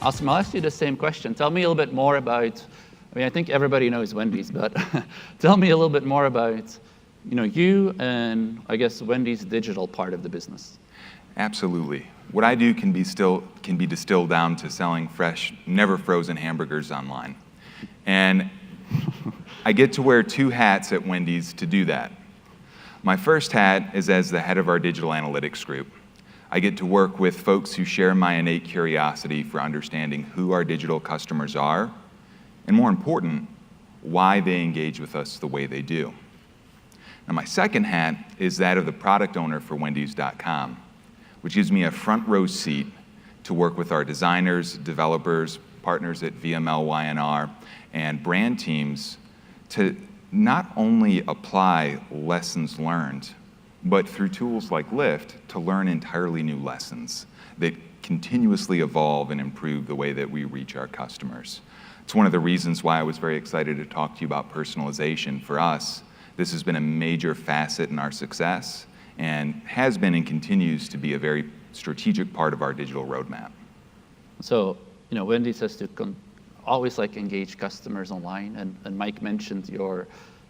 Awesome. I'll ask you the same question. Tell me a little bit more about, I mean, I think everybody knows Wendy's, but tell me a little bit more about, you and I guess Wendy's digital part of the business. Absolutely. What I do can be distilled down to selling fresh, never frozen hamburgers online. And I get to wear two hats at Wendy's to do that. My first hat is as the head of our digital analytics group. I get to work with folks who share my innate curiosity for understanding who our digital customers are, and more important, why they engage with us the way they do. Now, my second hat is that of the product owner for Wendy's.com, which gives me a front row seat to work with our designers, developers, partners at VML/Y&R, and brand teams to not only apply lessons learned, but through tools like Lift to learn entirely new lessons that continuously evolve and improve the way that we reach our customers. It's one of the reasons why I was very excited to talk to you about personalization. For us, this has been a major facet in our success and has been and continues to be a very strategic part of our digital roadmap. So, Wendy's has to always engage customers online, and Mike mentioned your,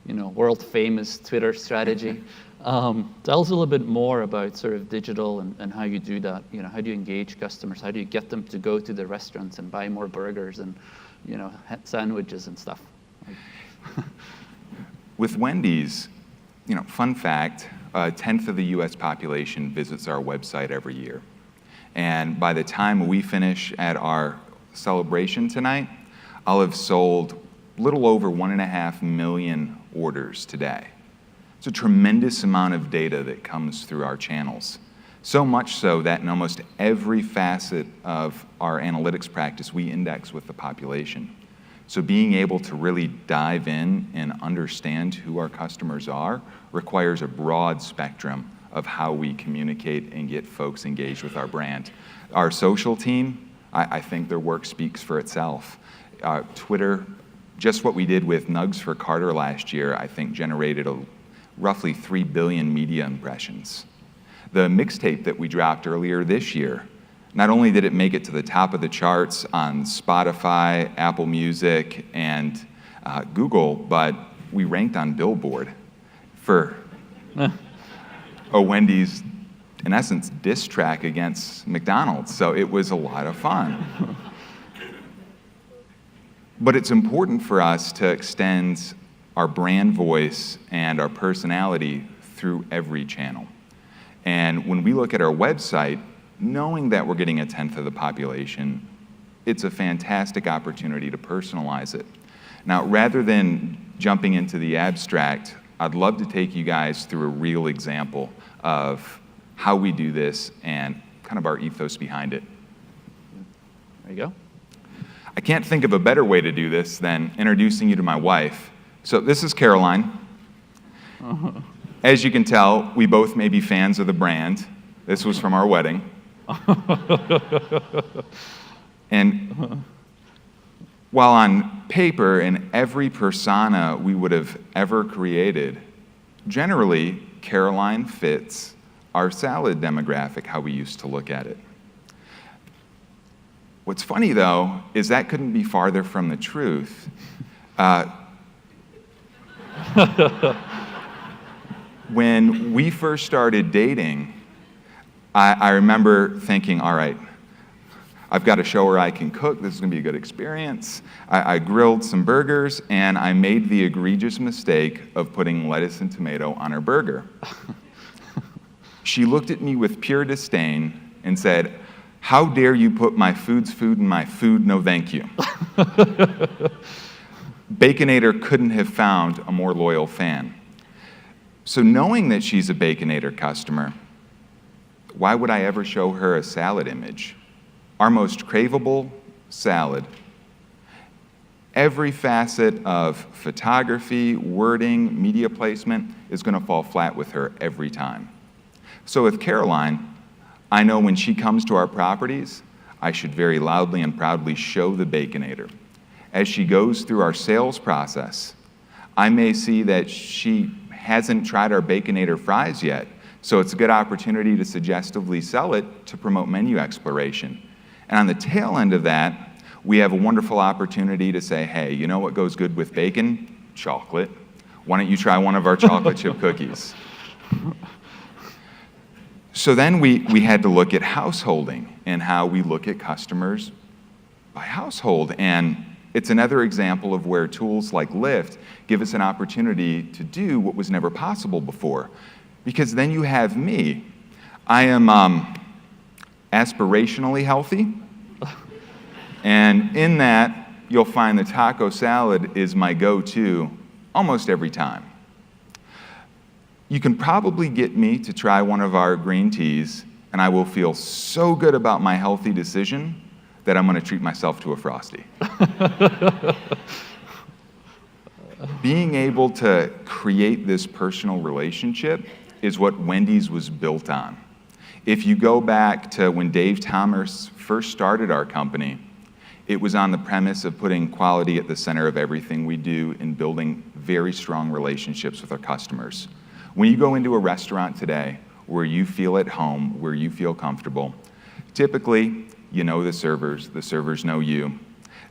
world famous Twitter strategy. Tell us a little bit more about sort of digital and how you do that. How do you engage customers? How do you get them to go to the restaurants and buy more burgers and, sandwiches and stuff? With Wendy's, fun fact, a tenth of the US population visits our website every year. And by the time we finish at our celebration tonight, I'll have sold a little over 1.5 million orders today. It's a tremendous amount of data that comes through our channels. So much so that in almost every facet of our analytics practice, we index with the population. So being able to really dive in and understand who our customers are requires a broad spectrum of how we communicate and get folks engaged with our brand. Our social team, I think their work speaks for itself. Twitter, just what we did with Nugs for Carter last year, I think generated roughly 3 billion media impressions. The mixtape that we dropped earlier this year, not only did it make it to the top of the charts on Spotify, Apple Music, and Google, but we ranked on Billboard for a Wendy's, in essence, diss track against McDonald's. So it was a lot of fun. But it's important for us to extend our brand voice and our personality through every channel. And when we look at our website, knowing that we're getting a tenth of the population, it's a fantastic opportunity to personalize it. Now, rather than jumping into the abstract, I'd love to take you guys through a real example of how we do this and kind of our ethos behind it. There you go. I can't think of a better way to do this than introducing you to my wife. So this is Caroline. As you can tell, we both may be fans of the brand. This was from our wedding. And while on paper, in every persona we would have ever created, generally, Caroline fits our salad demographic, how we used to look at it. What's funny, though, is that couldn't be farther from the truth. When we first started dating, I remember thinking, all right, I've got to show her I can cook. This is going to be a good experience. I grilled some burgers, and I made the egregious mistake of putting lettuce and tomato on her burger. She looked at me with pure disdain and said, "How dare you put my food's food in my food? No, thank you." Baconator couldn't have found a more loyal fan. So knowing that she's a Baconator customer, why would I ever show her a salad image? Our most craveable salad. Every facet of photography, wording, media placement is going to fall flat with her every time. So with Caroline, I know when she comes to our properties, I should very loudly and proudly show the Baconator. As she goes through our sales process, I may see that she hasn't tried our Baconator fries yet, so it's a good opportunity to suggestively sell it to promote menu exploration. And on the tail end of that, we have a wonderful opportunity to say, hey, you know what goes good with bacon? Chocolate. Why don't you try one of our chocolate chip cookies? So then we had to look at householding and how we look at customers by household. And it's another example of where tools like Lyft give us an opportunity to do what was never possible before. Because then you have me. I am aspirationally healthy. And in that, you'll find the taco salad is my go-to almost every time. You can probably get me to try one of our green teas, and I will feel so good about my healthy decision that I'm going to treat myself to a Frosty. Being able to create this personal relationship is what Wendy's was built on. If you go back to when Dave Thomas first started our company, it was on the premise of putting quality at the center of everything we do and building very strong relationships with our customers. When you go into a restaurant today where you feel at home, where you feel comfortable, typically you know the servers know you.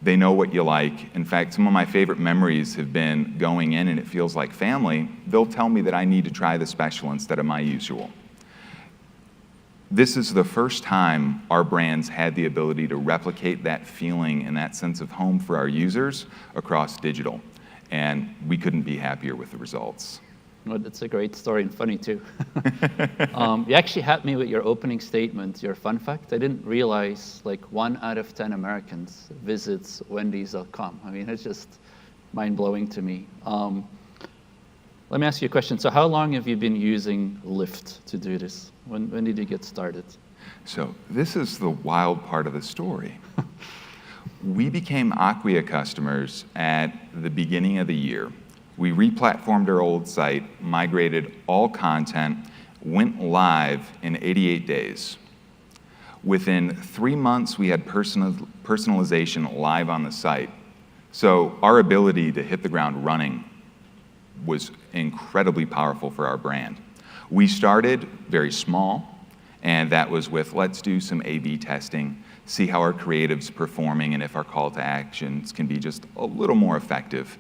They know what you like. In fact, some of my favorite memories have been going in and it feels like family. They'll tell me that I need to try the special instead of my usual. This is the first time our brands had the ability to replicate that feeling and that sense of home for our users across digital. And we couldn't be happier with the results. Well, that's a great story and funny too. You actually had me with your opening statement, your fun fact. I didn't realize like 1 out of 10 Americans visits Wendy's.com. I mean, it's just mind-blowing to me. Let me ask you a question. So how long have you been using Lyft to do this? When did you get started? So this is the wild part of the story. We became Acquia customers at the beginning of the year. We replatformed our old site, migrated all content, went live in 88 days. Within 3 months, we had personalization live on the site. So our ability to hit the ground running was incredibly powerful for our brand. We started very small, and that was with let's do some A/B testing, see how our creative's performing, and if our call to actions can be just a little more effective.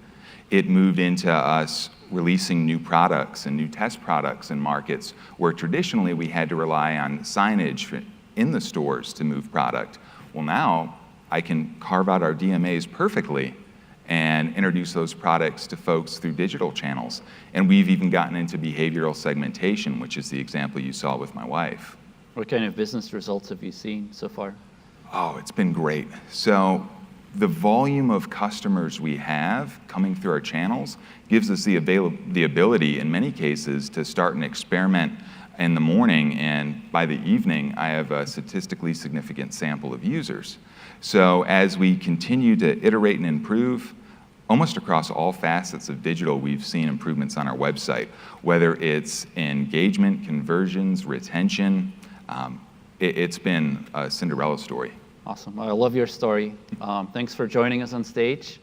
It moved into us releasing new products and new test products in markets where traditionally we had to rely on signage in the stores to move product. Well, now I can carve out our DMAs perfectly and introduce those products to folks through digital channels. And we've even gotten into behavioral segmentation, which is the example you saw with my wife. What kind of business results have you seen so far? Oh, it's been great. So the volume of customers we have coming through our channels gives us the ability, in many cases, to start an experiment in the morning, and by the evening, I have a statistically significant sample of users. So as we continue to iterate and improve, almost across all facets of digital, we've seen improvements on our website, whether it's engagement, conversions, retention. It's been a Cinderella story. Awesome. I love your story. Thanks for joining us on stage.